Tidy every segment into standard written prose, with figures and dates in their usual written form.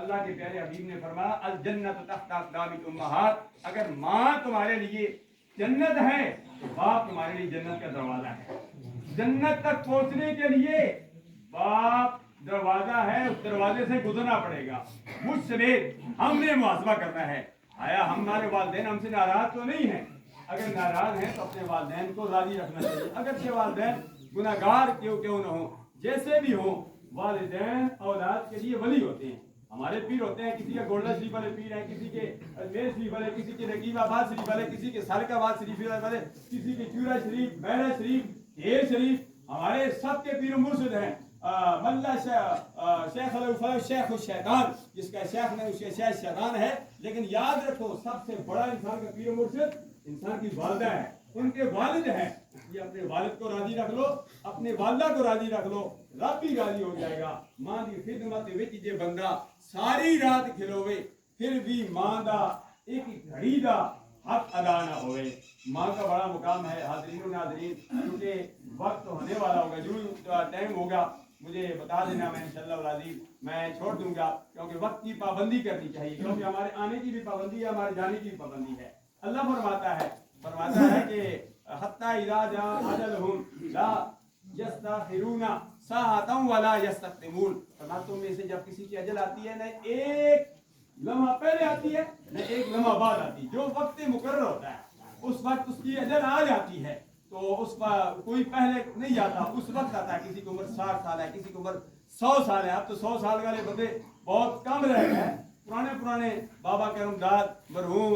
اللہ کے پیارے حبیب نے فرمایا الجنت تحت اقدام الامہات، اگر ماں تمہارے لیے جنت ہے تو باپ تمہارے لیے جنت کا دروازہ ہے۔ جنت تک پہنچنے کے لیے باپ دروازہ ہے، اس دروازے سے گزرنا پڑے گا۔ مجھ سمیت ہم نے محاسبہ کرنا ہے، آیا ہمارے والدین ہم سے ناراض تو نہیں ہیں؟ اگر ناراض ہیں تو اپنے والدین کو راضی رکھنا چاہیے، اگرچہ والدین گناہگار کیوں نہ ہوں، جیسے بھی ہوں، والدین اولاد کے لیے ولی ہوتے ہیں۔ ہمارے پیر ہوتے ہیں، کسی کے گولڈن شریف والے پیر ہیں، کسی کے اجمیر شریف والے، کسی کے نقیب آباد شریف والے، کسی کے سالک آباد شریف والے، کسی کے چورا شریف، بحرہ شریف، ہیر شریف، ہمارے سب کے پیر و مرشد ہیں۔ ملا شیخ شیخ الشیطان، جس کا شیخ نہیں اس کا شیخ شیطان ہے، لیکن یاد رکھو سب سے بڑا انسان کا پیر و مرشد انسان کی والدہ ہے، ان کے والد ہیں۔ یہ اپنے والد کو راضی رکھ لو، اپنے والدہ کو راضی رکھ لو، رب بھی راضی ہو جائے گا۔ ماں کی خدمت وچ جے بندہ ساری رات کھلوے پھر بھی ماں دا ایک گھڑی دا حق ادا نہ ہوئے۔ ماں کا بڑا مقام ہے۔ حاضرین و ناظرین، کیونکہ وقت ہونے والا ہوگا، جو ٹائم ہوگا مجھے بتا دینا، میں انشاءاللہ العزیز میں چھوڑ دوں گا، کیونکہ وقت کی پابندی کرنی چاہیے، کیونکہ ہمارے آنے کی بھی پابندی ہے، ہمارے جانے کی بھی پابندی ہے۔ اللہ فرماتا ہے کہ حتی اذا جاء اجلہم لا یستاخرون ساعۃ ولا یستقدمون، تم میں سے جب کسی کی اجل آتی ہے نہ ایک لمحہ پہلے آتی ہے نہ ایک لمحہ بعد آتی ہے، جو وقت مقرر ہوتا ہے اس وقت اس کی اجل آ جاتی ہے، تو اس پر کوئی پہلے نہیں جاتا، اس وقت آتا ہے۔ کسی کی عمر 60 سال ہے، کسی کی عمر 100 سال ہے، اب تو 100 سال والے بندے بہت کم رہ گئے ہیں۔ پرانے بابا کرم داد مرحوم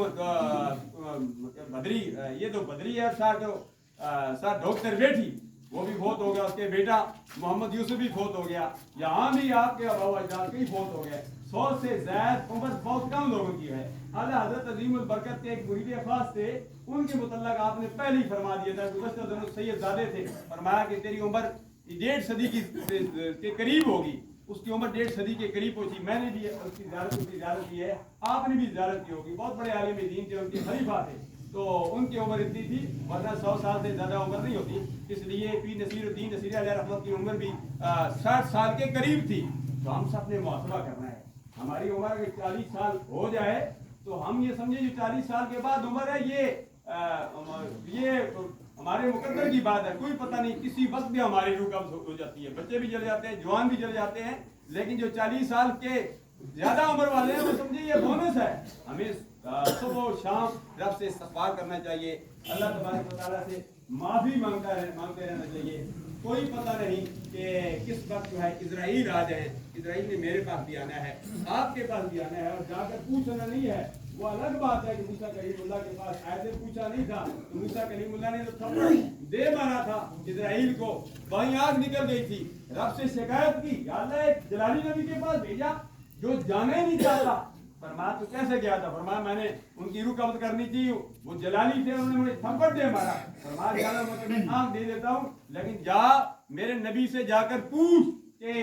بدری، یہ تو بدری ہے، سر ڈاکٹر بیٹھی وہ بھی فوت ہو گیا، اس کے بیٹا محمد یوسف بھی فوت ہو گیا، یہاں بھی آپ کے ابا اجداد کئی فوت ہو گئے۔ 100 سے زائد عمر بہت کم لوگوں کی ہے۔ اعلیٰ حضرت عظیم البرکت کے ایک مرید خاص تھے، ان کے متعلق آپ نے پہلے ہی فرما دیا تھا، گزشتہ دنوں سید زادے تھے، فرمایا کہ تیری عمر 1.5 صدی کے قریب ہوگی۔ اس کی عمر 1.5 صدی کے قریب پہنچی۔ میں نے بھی اس کی زیارت کی ہے، آپ نے بھی زیارت کی ہوگی۔ بہت بڑے عالم دین تھے، ان کے خلیفہ تھے، تو ان کی عمر اتنی تھی، ورنہ 100 سال سے زیادہ عمر نہیں ہوتی۔ اس لیے پیر نصیر الدین نصیری علیہ رحمت کی عمر بھی 60 سال کے قریب تھی۔ تو ہم سب نے محاسبہ کرنا ہے، ہماری عمر اگر 40 سال ہو جائے تو ہم یہ سمجھیں جو 40 سال کے بعد عمر ہے، یہ ہمارے مقدر کی بات ہے، کوئی پتہ نہیں، کسی وقت بھی ہماری روح قبض ہو جاتی ہے، بچے بھی چلے جاتے ہیں، جوان بھی چلے جاتے ہیں، لیکن جو 40 سال کے زیادہ عمر والے ہیں وہ سمجھے یہ بونس ہے۔ ہمیں صبح و شام رب سے استغفار کرنا چاہیے، اللہ تبارک و تعالیٰ سے معافی مانگتے رہنا چاہیے۔ کوئی پتہ نہیں کہ کس وقت جو ہے اسرائیل آ جائے۔ اسرائیل نے میرے پاس بھی آنا ہے، آپ کے پاس بھی آنا ہے، اور جا کر پوچھنا نہیں ہے۔ وہ الگ بات ہے کہ موسیٰ کلیم اللہ کے پاس آئے تھے، پوچھا نہیں تھا، تو موسیٰ کلیم اللہ نے تو تھپڑ دے مارا تھا اسرائیل کو، وہیں آگ نکل گئی تھی، رب سے شکایت کی، یا اللہ ایک جلالی نبی کے پاس بھیجا جو جانے نہیں چاہتا۔ فرمایا تو کیسے گیا تھا؟ فرمایا میں نے ان کی روح قبض کرنی تھی، وہ جلالی تھے، انہوں نے مجھے تھپڑ دے مارا۔ فرمایا جانا میں تمہیں آنکھ دے دیتا ہوں، لیکن جا میرے نبی سے جا کر پوچھ کہ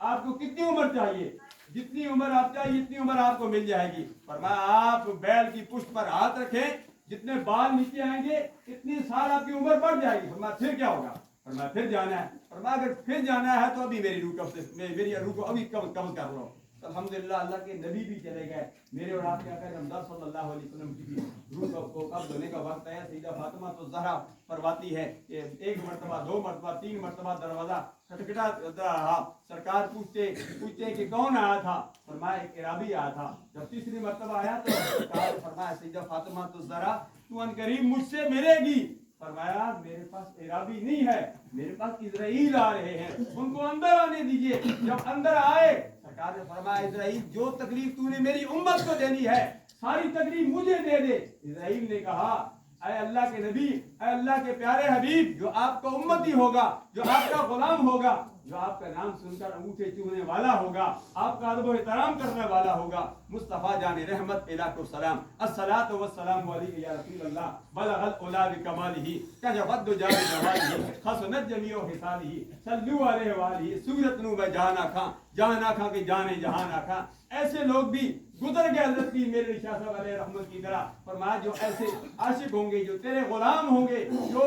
آپ کو کتنی عمر چاہیے، جتنی عمر آپ چاہیے اتنی عمر آپ کو مل جائے گی۔ فرمایا آپ بیل کی پشت پر ہاتھ رکھیں، جتنے بال نیچے آئیں گے اتنی سال آپ کی عمر بڑھ جائے گی۔ فرمایا پھر کیا ہوگا؟ فرمایا پھر جانا ہے۔ فرمایا اگر پھر جانا ہے تو ابھی میری روح کو ابھی قبض کر لو۔ الحمدللہ اللہ کے نبی بھی چلے گئے، میرے اور آپ کے آقا نامدار صلی اللہ علیہ وسلم کی بھی روح کو قبض ہونے کا وقت ہے۔ سیدہ فاطمہ تو زہرا فرماتی ہے کہ 1 مرتبہ 2 مرتبہ 3 مرتبہ دروازہ کھٹکھٹا رہا، سرکار پوچھتے کہ کون آیا تھا؟ فرمایا ایک عرابی آیا تھا۔ جب تیسری مرتبہ آیا تو سرکار فرمایا سیدہ فاطمہ تو زہرا تو ان قریب مجھ سے ملے گی۔ فرمایا میرے پاس عرابی نہیں ہے، میرے پاس اسرائیل آ رہے ہیں، ان کو اندر آنے دیجئے۔ جب اندر آئے سرکار نے فرمایا اسرائیل جو تکلیف تو نے میری امت کو دینی ہے ساری تکلیف مجھے دے دے۔ اسرائیل نے کہا اے اللہ کے نبی، اے اللہ کے پیارے حبیب، جو آپ کا امتی ہوگا، جو آپ کا غلام ہوگا، جو آپ کا نام سن کر انگوٹھے چومنے والا ہوگا، آپ کا ادب و احترام کرنے والا ہوگا، مصطفیٰ جان رحمت الہ السلام الصلاۃ والسلام علیک یا رسول اللہ بلغ العلا بکمالہ کشف الدجی بجمالہ حسنت جمیع خصالہ صلوا علیہ وآلہ سورت نو میں جہاں آکھاں کہ جانے جہان آکھاں۔ ایسے لوگ بھی گزر گئے حضرت پیر میرے شاہ صاحب علیہ رحمت کی طرح۔ فرمایا جو ایسے عاشق ہوں گے، جو تیرے غلام ہوں گے، جو